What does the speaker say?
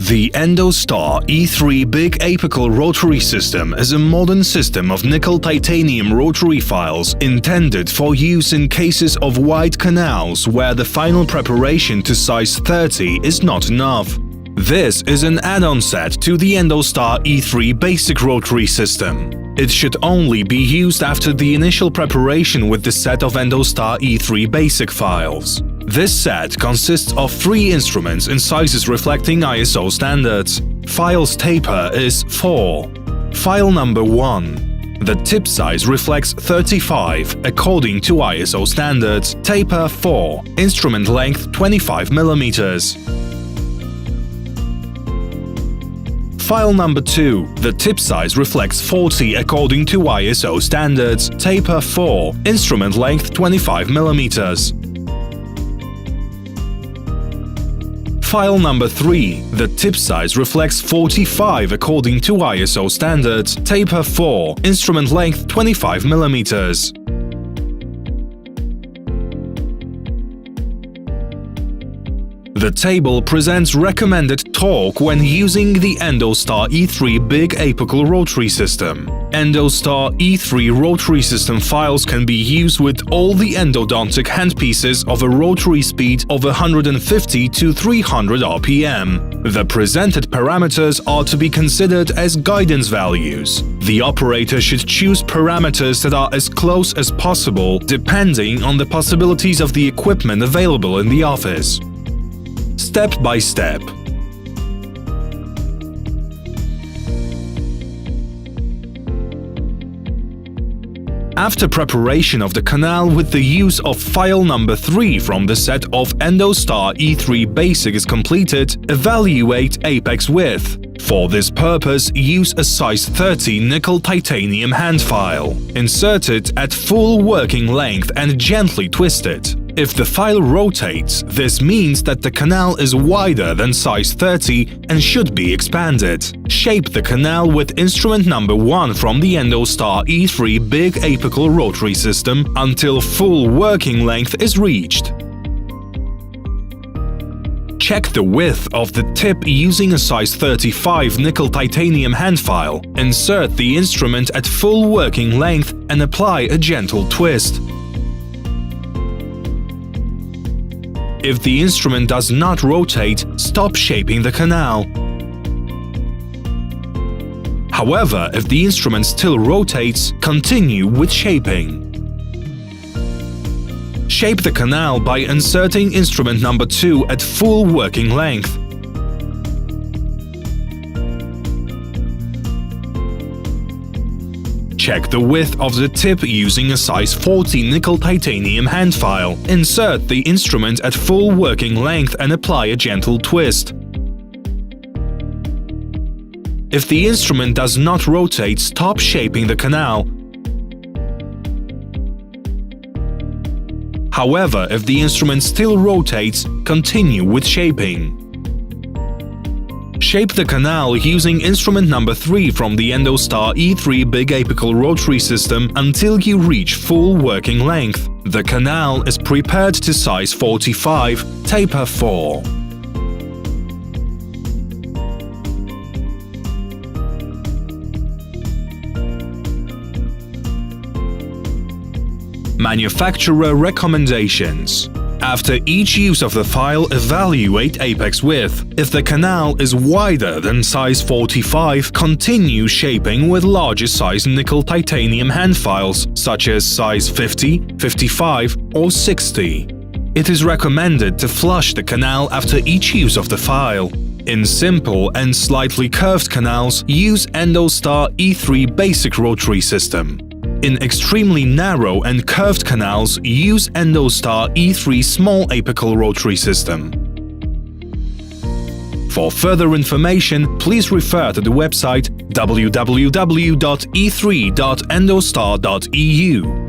The Endostar E3 Big Apical rotary system is a modern system of nickel-titanium rotary files intended for use in cases of wide canals where the final preparation to size 30 is not enough. This is an add-on set to the Endostar E3 basic rotary system. It should only be used after the initial preparation with the set of Endostar E3 basic files. This set consists of 3 instruments in sizes reflecting ISO standards. File's taper is 4. File number 1. The tip size reflects 35 according to ISO standards. Taper 4. Instrument length 25 mm. File number 2. The tip size reflects 40 according to ISO standards. Taper 4. Instrument length 25 mm. File number 3. The tip size reflects 45 according to ISO standards. Taper 4. Instrument length 25 mm. The table presents recommended torque when using the Endostar E3 Big Apical rotary system. Endostar E3 rotary system files can be used with all the endodontic handpieces of a rotary speed of 150 to 300 RPM. The presented parameters are to be considered as guidance values. The operator should choose parameters that are as close as possible, depending on the possibilities of the equipment available in the office. Step by step. After preparation of the canal with the use of file number 3 from the set of Endostar E3 Basic is completed, evaluate apex width. For this purpose, use a size 30 nickel-titanium hand file. Insert it at full working length and gently twist it. If the file rotates, this means that the canal is wider than size 30 and should be expanded. Shape the canal with instrument number 1 from the Endostar E3 Big Apical rotary system until full working length is reached. Check the width of the tip using a size 35 nickel-titanium hand file. Insert the instrument at full working length and apply a gentle twist. If the instrument does not rotate, stop shaping the canal. However, if the instrument still rotates, continue with shaping. Shape the canal by inserting instrument number 2 at full working length. Check the width of the tip using a size 40 nickel-titanium hand file. Insert the instrument at full working length and apply a gentle twist. If the instrument does not rotate, stop shaping the canal. However, if the instrument still rotates, continue with shaping. Shape the canal using instrument number 3 from the Endostar E3 Big Apical rotary system until you reach full working length. The canal is prepared to size 45, taper 4. Manufacturer recommendations. After each use of the file, evaluate apex width. If the canal is wider than size 45, continue shaping with larger size nickel-titanium hand files, such as size 50, 55 or 60. It is recommended to flush the canal after each use of the file. In simple and slightly curved canals, use Endostar E3 Basic rotary system. In extremely narrow and curved canals, use Endostar E3 Small Apical rotary system. For further information, please refer to the website www.e3.endostar.eu.